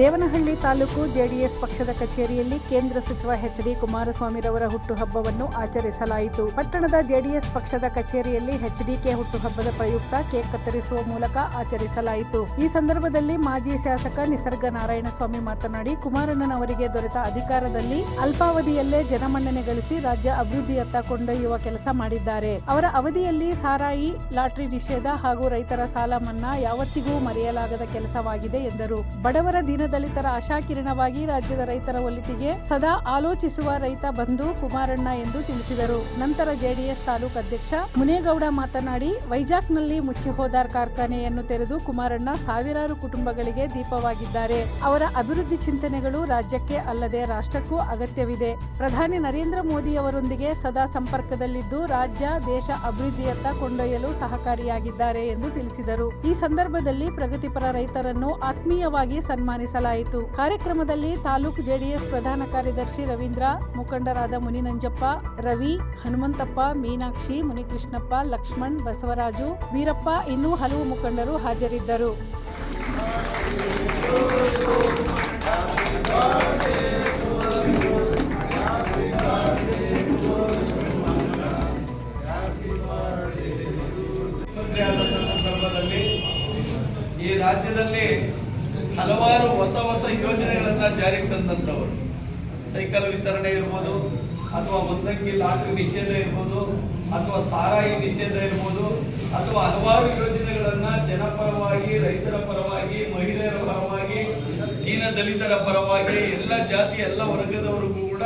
Devanahalli taluk JDS ಪಕ್ಷದ ಕಚೇರಿಯಲ್ಲಿ ಕೇಂದ್ರ ಸಚಿವ ಎಚ್.ಡಿ. ಕುಮಾರಸ್ವಾಮಿರವರ ಹುಟ್ಟುಹಬ್ಬವನ್ನು ಆಚರಿಸಲಾಯಿತು. ಪಟ್ಟಣದ ಜೆಡಿಎಸ್ ಪಕ್ಷದ ಕಚೇರಿಯಲ್ಲಿ ಎಚ್ಡಿಕೆ ಹುಟ್ಟುಹಬ್ಬದ ಪ್ರಯುಕ್ತ ಕೇಕ್ ಕತ್ತರಿಸುವ ಮೂಲಕ ಆಚರಿಸಲಾಯಿತು. ಈ ಸಂದರ್ಭದಲ್ಲಿ ಮಾಜಿ ಶಾಸಕ ನಿಸರ್ಗ ನಾರಾಯಣಸ್ವಾಮಿ ಮಾತನಾಡಿ, ಕುಮಾರಣ್ಣನವರಿಗೆ ದೊರೆತ ಅಧಿಕಾರದಲ್ಲಿ ಅಲ್ಪಾವಧಿಯಲ್ಲೇ ಜನಮನ್ನಣೆ ಗಳಿಸಿ ರಾಜ್ಯ ಅಭಿವೃದ್ಧಿಯತ್ತ ಕೊಂಡೊಯ್ಯುವ ಕೆಲಸ ಮಾಡಿದ್ದಾರೆ. ಅವರ ಅವಧಿಯಲ್ಲಿ ಸಾರಾಯಿ, ಲಾಟರಿ ನಿಷೇಧ ಹಾಗೂ ರೈತರ ಸಾಲ ಮನ್ನಾ ಯಾವತ್ತಿಗೂ ಮರೆಯಲಾಗದ ಕೆಲಸವಾಗಿದೆ ಎಂದರು. ಬಡವರ ದೀನದಲಿತರ ಆಶಾಕಿರಣವಾಗಿ ರಾಜ್ಯದ ರೈತರ ಒಳಿತಿಗೆ ಸದಾ ಆಲೋಚಿಸುವ ರೈತ ಬಂಧು ಕುಮಾರಣ್ಣ ಎಂದು ತಿಳಿಸಿದರು. ನಂತರ ಜೆಡಿಎಸ್ ತಾಲೂಕು ಅಧ್ಯಕ್ಷ ಮುನೇಗೌಡ ಮಾತನಾಡಿ, ವೈಜಾಗ್ನಲ್ಲಿ ಮುಚ್ಚಿ ಹೋದ ಕಾರ್ಖಾನೆಯನ್ನು ತೆರೆದು ಕುಮಾರಣ್ಣ ಸಾವಿರಾರು ಕುಟುಂಬಗಳಿಗೆ ದೀಪವಾಗಿದ್ದಾರೆ. ಅವರ ಅಭಿವೃದ್ಧಿ ಚಿಂತನೆಗಳು ರಾಜ್ಯಕ್ಕೆ ಅಲ್ಲದೆ ರಾಷ್ಟ್ರಕ್ಕೂ ಅಗತ್ಯವಿದೆ. ಪ್ರಧಾನಿ ನರೇಂದ್ರ ಮೋದಿ ಅವರೊಂದಿಗೆ ಸದಾ ಸಂಪರ್ಕದಲ್ಲಿದ್ದು ರಾಜ್ಯ, ದೇಶ ಅಭಿವೃದ್ಧಿಯತ್ತ ಕೊಂಡೊಯ್ಯಲು ಸಹಕಾರಿಯಾಗಿದ್ದಾರೆ ಎಂದು ತಿಳಿಸಿದರು. ಈ ಸಂದರ್ಭದಲ್ಲಿ ಪ್ರಗತಿಪರ ರೈತರನ್ನು ಆತ್ಮೀಯವಾಗಿ ಸನ್ಮಾನಿಸಲಾಯಿತು. ಕಾರ್ಯಕ್ರಮದಲ್ಲಿ ತಾಲೂಕು ಜೆಡಿಎಸ್ ಪ್ರಧಾನ ಕಾರ್ಯದರ್ಶಿ ರವೀಂದ್ರ, ಮುಖಂಡರಾದ ಮುನಿನಂಜಪ್ಪ, ರವಿ, ಹನುಮಂತಪ್ಪ, ಮೀನಾಕ್ಷಿ, ಮುನಿಕೃಷ್ಣಪ್ಪ, ಲಕ್ಷ್ಮಣ್, ಬಸವರಾಜು, ವೀರಪ್ಪ ಇನ್ನೂ ಹಲವು ಮುಖಂಡರು ಹಾಜರಿದ್ದರು. ಸಂದರ್ಭದಲ್ಲಿ ಈ ರಾಜ್ಯದಲ್ಲಿ ಹಲವಾರು ಹೊಸ ಯೋಜನೆಗಳನ್ನ ಜಾರಿಗೆ ತಂದಂತವರು, ಸೈಕಲ್ ವಿತರಣೆ ಇರ್ಬೋದು, ಅಥವಾ ಒಂದಂಕಿ ಲಾಟರಿ ನಿಷೇಧ ಇರ್ಬೋದು, ಅಥವಾ ಸಾರಾಯಿ ನಿಷೇಧ ಇರ್ಬೋದು, ಅಥವಾ ಹಲವಾರು ಯೋಜನೆಗಳನ್ನ ಜನಪರವಾಗಿ, ರೈತರ ಪರವಾಗಿ, ಮಹಿಳೆಯರ ಪರವಾಗಿ, ದೀನ ದಲಿತರ ಪರವಾಗಿ, ಎಲ್ಲ ಜಾತಿ, ಎಲ್ಲ ವರ್ಗದವರಿಗೂ ಕೂಡ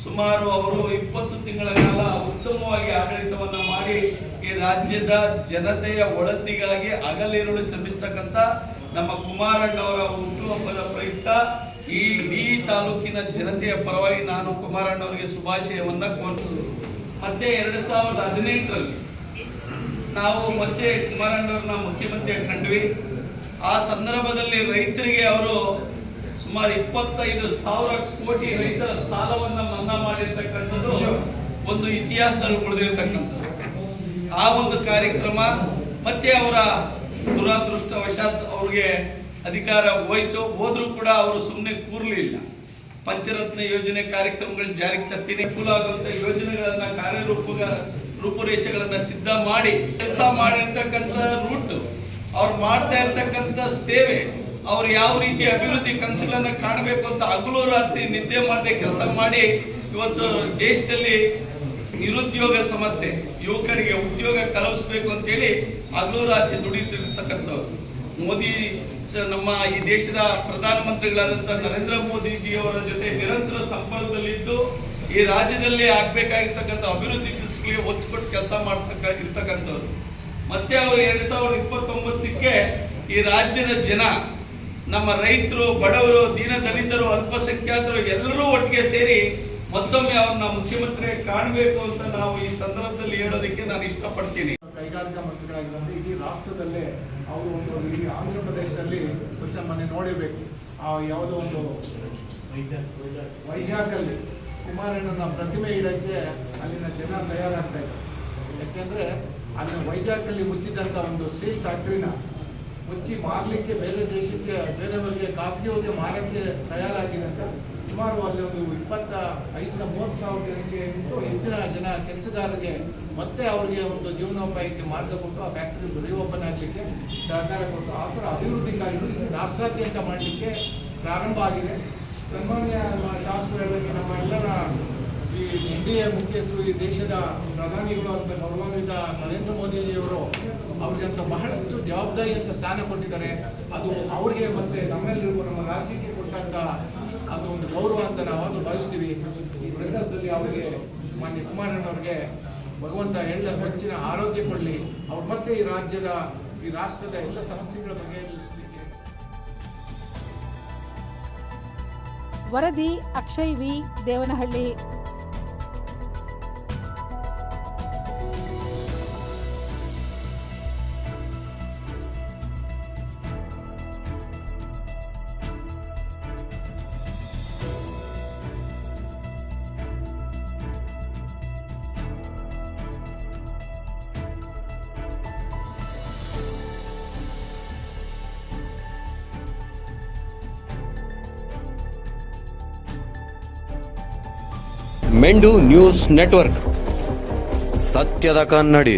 ಸುಮಾರು ಅವರು 20 ತಿಂಗಳ ಕಾಲ ಉತ್ತಮವಾಗಿ ಆಡಳಿತವನ್ನ ಮಾಡಿ ಈ ರಾಜ್ಯದ ಜನತೆಯ ಒಳತಿಗಾಗಿ ಹಗಲಿರುಳು ಶ್ರಮಿಸ್ತಕ್ಕಂಥ ನಮ್ಮ ಕುಮಾರಣ್ಣವರ ಹುಟ್ಟುಹಬ್ಬದ ಪ್ರಯುಕ್ತ ಈ ಇಡೀ ತಾಲೂಕಿನ ಜನತೆಯ ಪರವಾಗಿ ನಾನು ಕುಮಾರಣ್ಣವರಿಗೆ ಶುಭಾಶಯವನ್ನ ಕೋರುತ್ತೇನೆ. ಮತ್ತೆ 2018ರಲ್ಲಿ ನಾವು ಮತ್ತೆ ಕುಮಾರಣ್ಣವ್ರನ್ನ ಮುಖ್ಯಮಂತ್ರಿ ಕಂಡ್ವಿ. ಆ ಸಂದರ್ಭದಲ್ಲಿ ರೈತರಿಗೆ ಅವರು ಸುಮಾರು 25,000 ಕೋಟಿ ರೈತರ ಸಾಲವನ್ನ ಮನ್ನಾ ಮಾಡಿರ್ತಕ್ಕಂಥದ್ದು ಒಂದು ಇತಿಹಾಸದಲ್ಲಿ ಉಳಿದಿರ್ತಕ್ಕಂಥದ್ದು. ಆ ಒಂದು ಕಾರ್ಯಕ್ರಮ ಮತ್ತೆ ಅವರ ದುರಾದೃಷ್ಟವಶಾತ್ ಅವ್ರಿಗೆ ಅಧಿಕಾರ ಹೋದ್ರೂ ಕೂಡ ಅವರು ಸುಮ್ಮನೆ ಕೂರ್ಲಿಲ್ಲ. ಪಂಚರತ್ನ ಯೋಜನೆ ಕಾರ್ಯಕ್ರಮಗಳನ್ನ ಜಾರಿಗೆ ತರ್ತೀನಿ, ಅನುಕೂಲ ಆಗುವಂತ ಯೋಜನೆಗಳನ್ನ ರೂಪುರೇಷೆಗಳನ್ನ ಸಿದ್ಧ ಮಾಡಿ ಕೆಲಸ ಮಾಡಿರ್ತಕ್ಕಂಥ ರೂಟ್, ಅವ್ರು ಮಾಡ್ತಾ ಇರ್ತಕ್ಕಂಥ ಸೇವೆ, ಅವ್ರು ಯಾವ ರೀತಿ ಅಭಿವೃದ್ಧಿ ಕನಸುಗಳನ್ನ ಕಾಣಬೇಕು ಅಂತ ಹಗಲು ರಾತ್ರಿ ನಿದ್ದೆ ಮಾಡದೆ ಕೆಲಸ ಮಾಡಿ ಇವತ್ತು ದೇಶದಲ್ಲಿ ನಿರುದ್ಯೋಗ ಸಮಸ್ಯೆ, ಯುವಕರಿಗೆ ಉದ್ಯೋಗ ಕಲ್ಪಿಸಬೇಕು ಅಂತೇಳಿ ಹಗಲು ರಾತ್ರಿ ದುಡಿತಿರ್ತಕ್ಕಂಥವ್ರು. ಮೋದಿ ನಮ್ಮ ಈ ದೇಶದ ಪ್ರಧಾನಮಂತ್ರಿಗಳಾದಂಥ ನರೇಂದ್ರ ಮೋದಿಜಿಯವರ ಜೊತೆ ನಿರಂತರ ಸಂಪರ್ಕದಲ್ಲಿದ್ದು ಈ ರಾಜ್ಯದಲ್ಲಿ ಆಗ್ಬೇಕಾಗಿರ್ತಕ್ಕಂಥ ಅಭಿವೃದ್ಧಿ ಕೆಲಸಗಳಿಗೆ ಒತ್ತು ಕೊಟ್ಟು ಕೆಲಸ ಇರ್ತಕ್ಕಂಥವ್ರು. ಮತ್ತೆ ಅವರು 2029ಕ್ಕೆ ಈ ರಾಜ್ಯದ ಜನ, ನಮ್ಮ ರೈತರು, ಬಡವರು, ದೀನ ದಲಿತರು, ಅಲ್ಪಸಂಖ್ಯಾತರು ಎಲ್ಲರೂ ಒಟ್ಟಿಗೆ ಸೇರಿ ಮತ್ತೊಮ್ಮೆ ಅವ್ರನ್ನ ಮುಖ್ಯಮಂತ್ರಿ ಕಾಣಬೇಕು ಅಂತ ನಾವು ಈ ಸಂದರ್ಭದಲ್ಲಿ ಹೇಳೋದಕ್ಕೆ ನಾನು ಇಷ್ಟಪಡ್ತೀನಿ. ಕೈಗಾರಿಕಾ ಮಂತ್ರಿಗಳಾಗಿದ್ದಂತೆ ಇಡೀ ರಾಷ್ಟ್ರದಲ್ಲೇ ಅವರು ಒಂದು ಇಡೀ ಆಂಧ್ರ ಪ್ರದೇಶದಲ್ಲಿ ಮೊನ್ನೆ ನೋಡಿರ್ಬೇಕು, ಯಾವುದೋ ಒಂದು ವೈಜಾಗಲ್ಲಿ ಕುಮಾರಣ್ಣನ ಪ್ರತಿಮೆ ಇಡಕ್ಕೆ ಅಲ್ಲಿನ ಜನ ತಯಾರಾಗ್ತಾ ಇದ್ದಾರೆ. ಯಾಕೆಂದ್ರೆ ಅಲ್ಲಿನ ವೈಜಾಗಲ್ಲಿ ಮುಚ್ಚಿದಂಥ ಒಂದು ಸ್ಟೀಲ್ ಫ್ಯಾಕ್ಟ್ರಿನ ಮುಚ್ಚಿ ಮಾರಲಿಕ್ಕೆ ಬೇರೆ ದೇಶಕ್ಕೆ, ಬೇರೆಯವರಿಗೆ ಖಾಸಗಿಯವರಿಗೆ ಮಾರಕ್ಕೆ ತಯಾರಾಗಿದೆ ಅಂತ ಸುಮಾರು ಅಲ್ಲಿ ಒಂದು 25,000-30,000 ಜನಕ್ಕೆ ಹೆಚ್ಚಿನ ಜನ ಕೆಲಸಗಾರರಿಗೆ ಮತ್ತೆ ಅವರಿಗೆ ಒಂದು ಜೀವನೋಪಾಯಕ್ಕೆ ಮಾರ್ಗ ಕೊಟ್ಟು ಆ ಫ್ಯಾಕ್ಟ್ರಿ ರೀಓಪನ್ ಆಗಲಿಕ್ಕೆ ಸಹಕಾರ ಕೊಟ್ಟು ಆ ಥರ ಅಭಿವೃದ್ಧಿಗಾಗಿ ರಾಷ್ಟ್ರಾದ್ಯಂತ ಮಾಡಲಿಕ್ಕೆ ಪ್ರಾರಂಭ ಆಗಿದೆ. ಸನ್ಮಾನ್ಯ ಶಾಸಕರು, ನಮ್ಮ ಎಲ್ಲರ ಈ NDA ಮುಖ್ಯಸ್ಥರು, ಈ ದೇಶದ ಪ್ರಧಾನಿಗಳು ಅಂತ ಗೌರವಾನ್ವಿತ ನರೇಂದ್ರ ಮೋದಿಜಿಯವರು ಅವ್ರಿಗೆ ಅಂತ ಬಹಳಷ್ಟು ಜವಾಬ್ದಾರಿ ಅಂತ ಸ್ಥಾನ ಕೊಟ್ಟಿದ್ದಾರೆ. ಅದು ಅವ್ರಿಗೆ ಮತ್ತೆ ನಮ್ಮೆಲ್ಲರಿಗೂ, ನಮ್ಮ ರಾಜ್ಯಕ್ಕೆ ಕೊಟ್ಟಂತ ಅದು ಒಂದು ಗೌರವ ಅಂತ ನಾವು ಭಾವಿಸ್ತೀವಿ. ಈ ಸಂದರ್ಭದಲ್ಲಿ ಅವರಿಗೆ ಮಾನ್ಯ ಕುಮಾರಣ್ಣವ್ರಿಗೆ ಭಗವಂತ ಹೆಚ್ಚಿನ ಆರೋಗ್ಯ ಕೊಡಲಿ. ಅವ್ರು ಮತ್ತೆ ಈ ರಾಷ್ಟ್ರದ ಎಲ್ಲ ಸಮಸ್ಯೆಗಳ ಬಗೆಹರಿಸಲಿಕ್ಕೆ. ವರದಿ ಅಕ್ಷಯ್ ವಿ, ದೇವನಹಳ್ಳಿ. ಮೆಂಡು ನ್ಯೂಸ್ ನೆಟ್ವರ್ಕ್, ಸತ್ಯದ ಕನ್ನಡಿ.